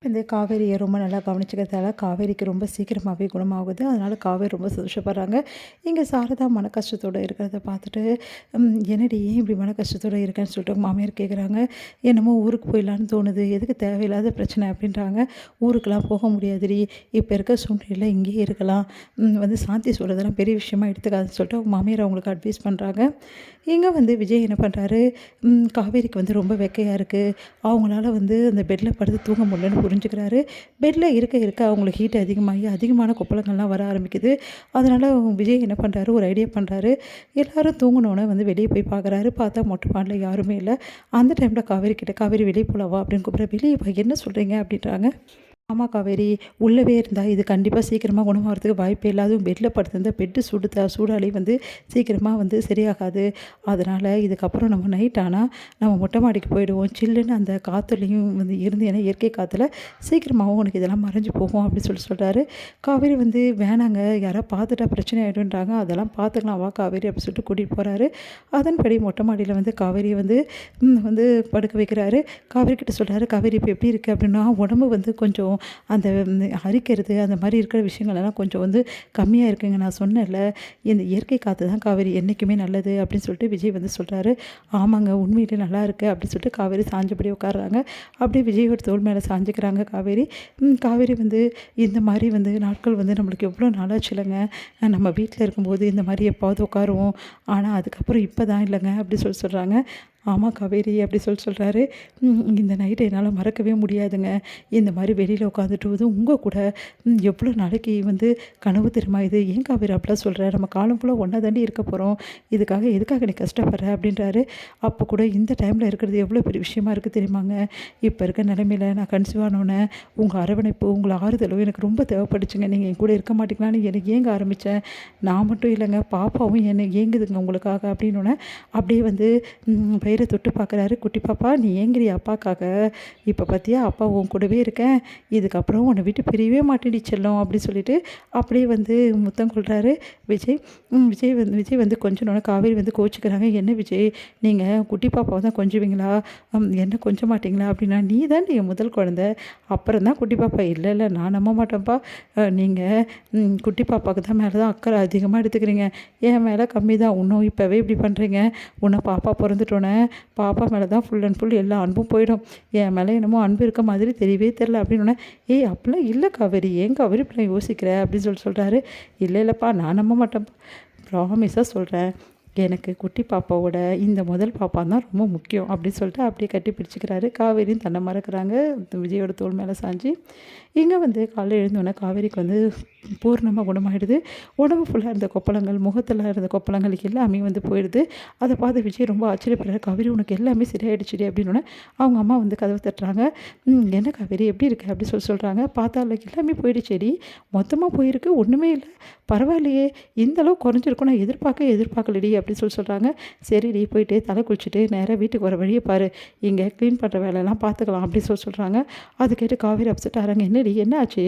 இந்த காவேரியை ரொம்ப நல்லா கவனிச்சுக்கிறதால காவேரிக்கு ரொம்ப சீக்கிரமாகவே குணமாகுது. அதனால் காவேரி ரொம்ப சந்தோஷப்படுறாங்க. இங்கே சாரதா மன கஷ்டத்தோடு இருக்கிறத பார்த்துட்டு, "என்னடி ஏன் இப்படி மன கஷ்டத்தோடு இருக்கேன்னு?" சொல்லிட்டு மாமியார் கேட்குறாங்க. "என்னமோ ஊருக்கு போயிடலான்னு தோணுது. எதுக்கு தேவையில்லாத பிரச்சனை?" அப்படின்றாங்க. "ஊருக்கெலாம் போக முடியாதுடி. இப்போ இருக்க சூழ்நிலையில் இங்கேயே இருக்கலாம். சாந்தி சொல்கிறதெல்லாம் பெரிய விஷயமா எடுத்துக்காதுன்னு" சொல்லிட்டு அவங்க மாமியார் அவங்களுக்கு அட்வைஸ் பண்ணுறாங்க. இங்கே விஜய் என்ன பண்ணுறாரு, காவேரிக்கு ரொம்ப வெக்கையாக இருக்குது. அவங்களால அந்த பெட்டில் படுத்து தூங்க முடியலன்னு புரிஞ்சுக்கிறாரு. பெட்டில் இருக்க இருக்க அவங்களுக்கு ஹீட் அதிகமாகி அதிகமான கொப்பளங்கள்லாம் வர ஆரம்பிக்குது. அதனால் விஜய் என்ன பண்ணுறாரு, ஒரு ஐடியா பண்ணுறாரு. எல்லோரும் தூங்கினோன்னே வெளியே போய் பார்க்குறாரு. பார்த்தா மொட்டை மாடியில் யாருமே இல்லை. அந்த டைமில் காவேரி கிட்ட, "காவேரி வெளியே போகலவா?" அப்படின்னு கூப்பிட்ற. "வெளியே வா, என்ன சொல்கிறீங்க?" அப்படின்றாங்க. "ஆமா காவேரி, உள்ளவே இருந்தா இது கண்டிப்பாக சீக்கிரமாக குணமாகறதுக்கு வாய்ப்பே இல்லை. அதுவும் பெட்டில் படுத்திருந்தா பெட்டு சூடாலே சீக்கிரமாக சரியாகாது. அதனால் இதுக்கப்புறம் நம்ம நைட் ஆனால் நம்ம மொட்டை மாடிக்கு போயிடுவோம். சில்லுன்னு அந்த காற்றுலையும் இருந்து, ஏன்னா இயற்கை காற்றுல சீக்கிரமாகவும் உனக்கு இதெல்லாம் மறைஞ்சு போகும்" அப்படின்னு சொல்கிறாரு. காவேரி "வேணாங்க, யாராவது பார்த்துட்டா பிரச்சனை ஆகிடுன்றாங்க. அதெல்லாம் பார்த்துக்கலாம், வா காவேரி" அப்படின்னு சொல்லிட்டு கூட்டிகிட்டு போகிறாரு. அதன்படி மொட்டை மாடியில் காவேரியை படுக்க வைக்கிறாரு. காவேரி கிட்ட சொல்கிறாரு, "காவேரி இப்போ எப்படி இருக்குது?" அப்படின்னா, "உடம்பு கொஞ்சம் அந்த அரிக்கிறது அந்த மாதிரி இருக்கிற விஷயங்கள்லாம் கொஞ்சம் கம்மியாக இருக்குங்க. நான் சொன்னேன்ல, இந்த இயற்கை காற்று தான் காவேரி என்றைக்குமே நல்லது" அப்படின்னு சொல்லிட்டு விஜய் சொல்கிறாரு. "ஆமாங்க, உண்மையிலே நல்லா இருக்குது" அப்படின்னு சொல்லிட்டு காவேரி சாஞ்சபடி உட்காடுறாங்க. அப்படியே விஜயோட தோள் மேலே சாஞ்சிக்கிறாங்க காவேரி. காவேரி இந்த மாதிரி நாட்கள் நம்மளுக்கு எவ்வளோ நாளாச்சு இல்லைங்க. நம்ம வீட்டில் இருக்கும்போது இந்த மாதிரி எப்பாவது உட்காருவோம். ஆனால் அதுக்கப்புறம் இப்போ தான் இல்லைங்க அப்படி சொல்கிறாங்க. "ஆமாம் காவேரி" அப்படி சொல்கிறாரு. "இந்த நைட்டை என்னால் மறக்கவே முடியாதுங்க. இந்த மாதிரி வெளியில் உட்காந்துட்டு உங்கள் கூட எவ்வளோ நாளைக்கு கனவு தெரியுமா இது? ஏன் காவேரி அப்படிலாம் சொல்கிற? நம்ம காலம் ஃபுல்லாக ஒன்றா தாண்டி இருக்க போகிறோம். எதுக்காக நீ கஷ்டப்படுற?" அப்படின்றாரு. "அப்போ கூட இந்த டைமில் இருக்கிறது எவ்வளோ பெரிய விஷயமா இருக்குது தெரியுமாங்க. இப்போ இருக்க நிலைமையில் நான் கன்சீவ் ஆனோன்னே உங்கள் அரவணைப்பு, உங்களை ஆறுதலும் எனக்கு ரொம்ப தேவைப்பட்டுச்சுங்க. நீங்கள் என் கூட இருக்க மாட்டீங்களான்னு எனக்கு ஏங்க ஆரம்பித்தேன். நான் மட்டும் இல்லைங்க, பாப்பாவும் என்னை ஏங்குதுங்க உங்களுக்காக" அப்படின்னோடனே அப்படியே வயிறை தொட்டு பார்க்குறாரு. "குட்டி பாப்பா, நீ ஏங்குறிய அப்பாக்காக? இப்போ பார்த்தியா, அப்பா உன் கூடவே இருக்கேன். இதுக்கப்புறம் உன்னை விட்டு பிரியவே மாட்டேடி செல்லம்" அப்படி சொல்லிட்டு அப்படியே முத்தம் கொள்கிறாரு விஜய். விஜய் கொஞ்சனோட காவேரி கோச்சிக்கிறாங்க. "என்ன விஜய், நீங்கள் குட்டி பாப்பாவை தான் கொஞ்சுவீங்களா? என்ன கொஞ்ச மாட்டிங்களா?" அப்படின்னா, "நீ தான் என் முதல் குழந்தை, அப்புறம் தான் குட்டி பாப்பா." "இல்லை இல்லை, நான் நம்ப மாட்டேன்ப்பா. நீங்கள் குட்டி பாப்பாவுக்கு தான் மேலே தான் அக்கறை அதிகமாக எடுத்துக்கிறீங்க. என் மேலே கம்மி தான். இன்னும் இப்போவே இப்படி பண்ணுறீங்க. உன்னை பாப்பா பிறந்துட்டோன்னே பாப்பா மேலே தான் ஃபுல் அண்ட் ஃபுல் எல்லா அன்பும் போயிடும். என் மேலே என்னமோ அன்பு இருக்க மாதிரி தெரியவே தெரில" அப்படின்னோடனே, "ஏய் அப்படிலாம் இல்லை காவேரி, ஏன் காவேரி இப்படிலாம் யோசிக்கிற?" அப்படின்னு சொல்கிறாரு. "இல்லை இல்லைப்பா, நான் நம்ப மாட்டேன்ப்பா. ப்ராமிஸாக சொல்கிறேன். எனக்கு குட்டி பாப்பாவோட இந்த முதல் பாப்பா தான் ரொம்ப முக்கியம்" அப்படின்னு சொல்லிட்டு அப்படியே கட்டி பிடிச்சிக்கிறாரு. காவேரியும் தன்னை மறக்கிறாங்க விஜயோட தோள் மேலே சாஞ்சு. இங்கே காலையில் எழுந்தோடனே காவேரிக்கு பூர்ணமாக குணமாகிடுது. உடம்பு ஃபுல்லாக இருந்த கொப்பளங்கள், முகத்தில் இருந்த கொப்பளங்கள் எல்லாமே போயிடுது. அதை பார்த்து விஜய் ரொம்ப ஆச்சரியப்படுறாரு. "காவேரி, உனக்கு எல்லாமே சரியாயிடுச்சுடி" அப்படின்னோடனே அவங்க அம்மா கதவை தட்டுறாங்க. "என்ன காவேரி, எப்படி இருக்கு?" அப்படி சொல்கிறாங்க. "பார்த்தா எல்லாமே போயிடுச்சேடி, மொத்தமாக போயிருக்கு, ஒன்றுமே இல்லை. பரவாயில்லையே, இந்த அளவு குறைஞ்சிருக்கும் நான் எதிர்பார்க்கலடி" அப்படி சொல்கிறாங்க. "சரிடி, போயிட்டு தலை குளிச்சுட்டு நேராக வீட்டுக்கு வர வழியை பாரு. இங்கே க்ளீன் பண்ணுற வேலையெல்லாம் பார்த்துக்கலாம்" அப்படி சொல்கிறாங்க. அது கேட்டு காவேரி அப்செட் ஆகிறாங்க. "என்னடி, என்ன ஆச்சு?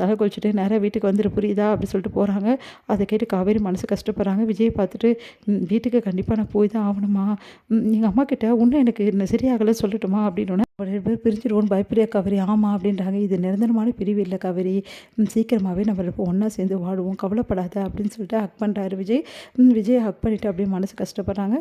தலை குளிச்சுட்டு நேராக வீட்டுக்கு வந்துட்டு புரியுதா?" அப்படி சொல்லிட்டு போகிறாங்க. அதை கேட்டு காவேரி மனசு கஷ்டப்படுறாங்க. விஜயை பார்த்துட்டு, "வீட்டுக்கு கண்டிப்பாக நான் போய் தான் ஆகணுமா? எங்கள் அம்மா கிட்ட இன்னும் எனக்கு இன்னும் சரியாகலை சொல்லட்டுமா?" அப்படின்னோடனே, "2 பேர் பிரிஞ்சிடுவோன்னு பயப்படியா காவேரி?" "ஆமாம்" அப்படின்றாங்க. "இது நிரந்தரமான பிரிவு இல்லை காவேரி. சீக்கிரமாகவே நம்ம இப்போ ஒன்றா சேர்ந்து வாடுவோம், கவலைப்படாத" அப்படின்னு சொல்லிட்டு ஹக் பண்ணுறாரு விஜய். விஜயை ஹக் பண்ணிவிட்டு அப்படியே மனசு கஷ்டப்படுறாங்க.